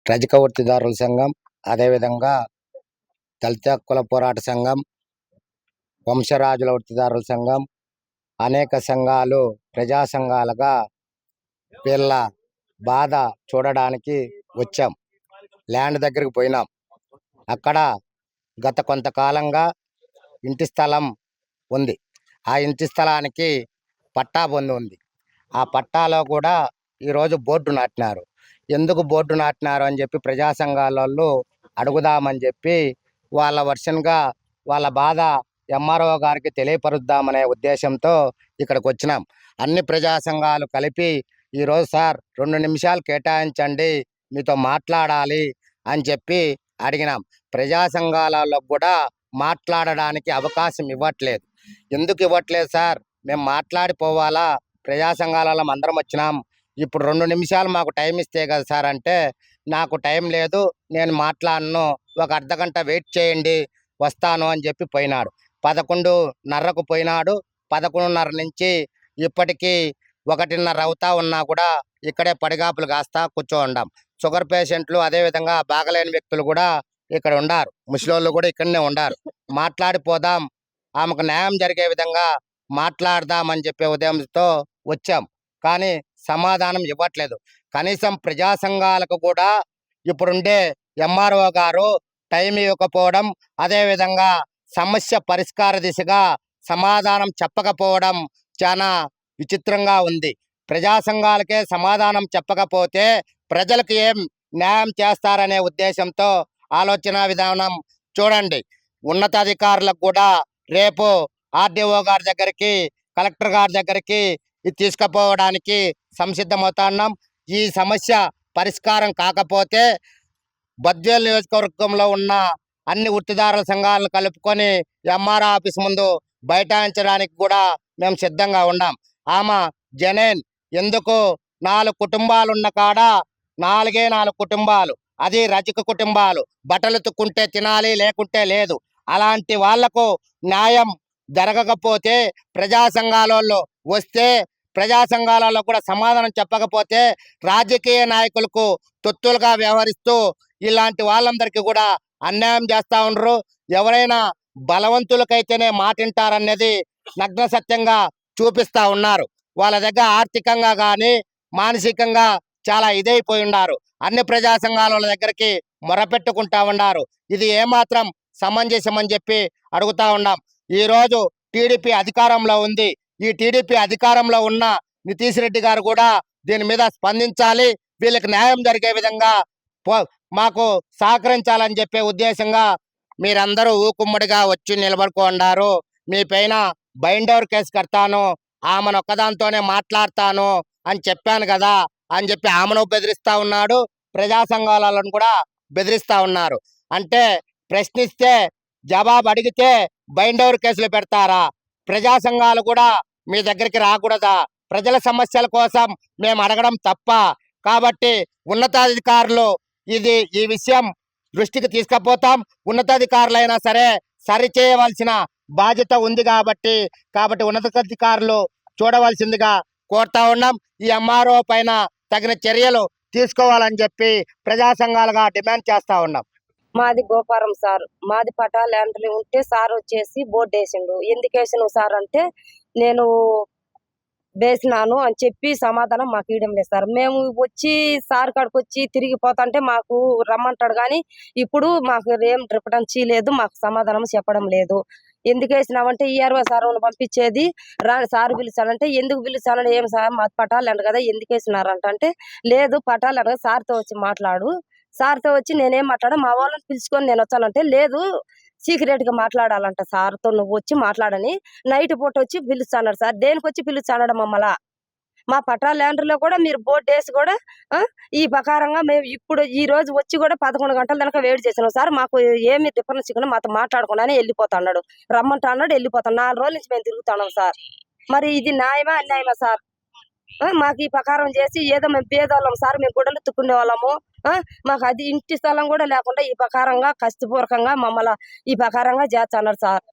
రజక వృత్తిదారుల సంఘం, అదేవిధంగా దళిత కుల పోరాట సంఘం, వంశరాజుల వృత్తిదారుల సంఘం, అనేక సంఘాలు ప్రజా సంఘాలుగా వీళ్ళ బాధ చూడడానికి వచ్చాం. ల్యాండ్ దగ్గరికి పోయినాం. అక్కడ గత కొంతకాలంగా ఇంటి స్థలం ఉంది. ఆ ఇంటి స్థలానికి పట్టా పొంది ఉంది. ఆ పట్టాలో కూడా ఈరోజు బోర్డు నాటినారు. ఎందుకు బోర్డు నాటినారు అని చెప్పి ప్రజా సంఘాల వాళ్ళు అడుగుదామని చెప్పి వాళ్ళ వర్షన్గా వాళ్ళ బాధ ఎంఆర్ఓ గారికి తెలియపరుద్దామనే ఉద్దేశంతో ఇక్కడికి వచ్చినాం. అన్ని ప్రజా సంఘాలు కలిపి ఈరోజు సార్ 2 నిమిషాలు కేటాయించండి, మీతో మాట్లాడాలి అని చెప్పి అడిగినాం. ప్రజా సంఘాలలో కూడా మాట్లాడడానికి అవకాశం ఇవ్వట్లేదు. ఎందుకు ఇవ్వట్లేదు సార్? మేము మాట్లాడిపోవాలా, ప్రజా సంఘాలలో అందరం వచ్చినాం, ఇప్పుడు 2 నిమిషాలు మాకు టైం ఇస్తే కదా సార్ అంటే, నాకు టైం లేదు, నేను మాట్లాడను, ఒక అర్ధగంట వెయిట్ చేయండి, వస్తాను అని చెప్పి పోయినాడు. 11:30కు పోయినాడు. 11:30 నుంచి ఇప్పటికీ 1:30 అవుతా ఉన్నా కూడా ఇక్కడే పడిగాపులు కాస్తా కూర్చోండాం. షుగర్ పేషెంట్లు, అదేవిధంగా బాగలేని వ్యక్తులు కూడా ఇక్కడ ఉండారు. ముసలోళ్ళు కూడా ఇక్కడనే ఉండారు. మాట్లాడిపోదాం, ఆమెకు న్యాయం జరిగే విధంగా మాట్లాడదామని చెప్పే ఉదయంతో వచ్చాం. కానీ సమాధానం ఇవ్వట్లేదు. కనీసం ప్రజా సంఘాలకు కూడా ఇప్పుడుండే ఎంఆర్ఓ గారు టైం ఇవ్వకపోవడం, అదేవిధంగా సమస్య పరిష్కార దిశగా సమాధానం చెప్పకపోవడం చాలా విచిత్రంగా ఉంది. ప్రజా సంఘాలకే సమాధానం చెప్పకపోతే ప్రజలకు ఏం న్యాయం చేస్తారనే ఉద్దేశంతో ఆలోచన విధానం చూడండి. ఉన్నతాధికారులకు కూడా రేపు ఆర్డీఓ గారి దగ్గరికి, కలెక్టర్ గారి దగ్గరికి ఇది తీసుకుపోవడానికి సంసిద్ధమవుతున్నాం. ఈ సమస్య పరిష్కారం కాకపోతే బద్వేల్ నియోజకవర్గంలో ఉన్న అన్ని వృత్తిదారుల సంఘాలను కలుపుకొని ఎంఆర్ఓ ఆఫీస్ ముందు బైఠాయించడానికి కూడా మేము సిద్ధంగా ఉన్నాం. ఆమె జనేన్ ఎందుకు 4 కుటుంబాలు ఉన్న కాడ 4 కుటుంబాలు, అది రజక కుటుంబాలు, బట్టలు తుక్కుంటే తినాలి, లేకుంటే లేదు. అలాంటి వాళ్లకు న్యాయం జరగకపోతే, ప్రజా సంఘాలలో వస్తే, ప్రజా సంఘాలలో కూడా సమాధానం చెప్పకపోతే రాజకీయ నాయకులకు తొత్తులుగా వ్యవహరిస్తూ ఇలాంటి వాళ్ళందరికీ కూడా అన్యాయం చేస్తూ ఉండరు. ఎవరైనా బలవంతులకైతేనే మాటింటారనేది నగ్న సత్యంగా చూపిస్తూ ఉన్నారు. వాళ్ళ దగ్గర ఆర్థికంగా కానీ మానసికంగా చాలా ఇదైపోయి ఉన్నారు. అన్ని ప్రజా సంఘాల దగ్గరికి మొరపెట్టుకుంటా ఉన్నారు. ఇది ఏమాత్రం సమంజసం అని చెప్పి అడుగుతా ఉన్నాం. ఈరోజు టీడీపీ అధికారంలో ఉంది. ఈ టీడీపీ అధికారంలో ఉన్న నితీష్ రెడ్డి గారు కూడా దీని మీద స్పందించాలి, వీళ్ళకి న్యాయం జరిగే విధంగా మాకు సహకరించాలని చెప్పే ఉద్దేశంగా మీరందరూ ఊకుమ్మడిగా వచ్చి నిలబడుకున్నారు. మీ పైన బైండోవర్ కేసు కడతాను, ఆమెను ఒక్కదాంతోనే మాట్లాడతాను అని చెప్పాను కదా అని చెప్పి ఆమెను బెదిరిస్తా ఉన్నాడు. ప్రజా సంఘాలను కూడా బెదిరిస్తా ఉన్నారు. అంటే ప్రశ్నిస్తే, జవాబు అడిగితే బైండోవర్ కేసులు పెడతారా? ప్రజా సంఘాలు కూడా మీ దగ్గరికి రాకూడదా? ప్రజల సమస్యల కోసం మేము అడగడం తప్ప? కాబట్టి ఉన్నతాధికారులు ఈ విషయం దృష్టికి తీసుకుపోతాం. ఉన్నతాధికారులైనా సరే సరిచేయవలసిన బాధ్యత ఉంది కాబట్టి ఉన్నతాధికారులు చూడవలసిందిగా కోరుతా ఉన్నాం. ఈ ఎంఆర్ఓ పైన తగిన చర్యలు తీసుకోవాలని చెప్పి ప్రజా సంఘాలుగా డిమాండ్ చేస్తా ఉన్నాం. మాది గోపారం సార్, మాది పటా ల్యాండ్లు ఉంటే సార్ వచ్చేసి బోర్డు వేసిండు. ఎందుకు వేసినావు సార్ అంటే, నేను వేసినాను అని చెప్పి సమాధానం మాకు ఇవ్వడం లేదు సార్. మేము వచ్చి సార్ కాడికి వచ్చి తిరిగిపోతుంటే మాకు రమ్మంటాడు, కానీ ఇప్పుడు మాకు ఏం రిఫరెన్స్ లేదు, మాకు సమాధానం చెప్పడం లేదు. ఎందుకు వేసినామంటే ఈఆర్ఓ సార్ పంపించేది సార్ పిలిచానంటే, ఎందుకు పిలిచానని, ఏం సార్ మా పటాలు ల్యాండ్ కదా ఎందుకు వేసినారంట అంటే, లేదు పటాలు ల్యాండ్ కదా, సార్తో వచ్చి మాట్లాడు, సార్తో వచ్చి నేనేం మాట్లాడా, మా వాళ్ళని పిలుచుకొని నేను వచ్చానంటే, లేదు సీక్రెట్ గా మాట్లాడాలంట సార్తో, నువ్వు వచ్చి మాట్లాడని నైట్ పూట వచ్చి పిలుస్తాడు సార్. దేనికి వచ్చి పిలుస్తాడు మమ్మల్ని? మా పట్టా ల్యాండ్లో కూడా మీరు బోర్డు వేసి కూడా ఈ ప్రకారంగా మేము ఇప్పుడు ఈ రోజు వచ్చి కూడా 11 గంటల దాకా వేడి చేసినాం సార్. మాకు ఏమి డిఫరెన్స్ ఇవ్వకుండా మాతో మాట్లాడకుండానే వెళ్ళిపోతున్నాడు. రమ్మంటున్నాడు, వెళ్ళిపోతాడు. 4 రోజుల నుంచి మేము తిరుగుతున్నాం సార్. మరి ఇది న్యాయమా అన్యాయమా సార్? మాకు ఈ ప్రకారం చేసి ఏదో మేము పేదవాళ్ళం సార్, మేము గుడ్డలు తుక్కునే వాళ్ళము, మాకు అది ఇంటి స్థలం కూడా లేకుండా ఈ ప్రకారంగా కష్టపూర్వకంగా మమ్మల్ని ఈ ప్రకారంగా చేస్తున్నారు సార్.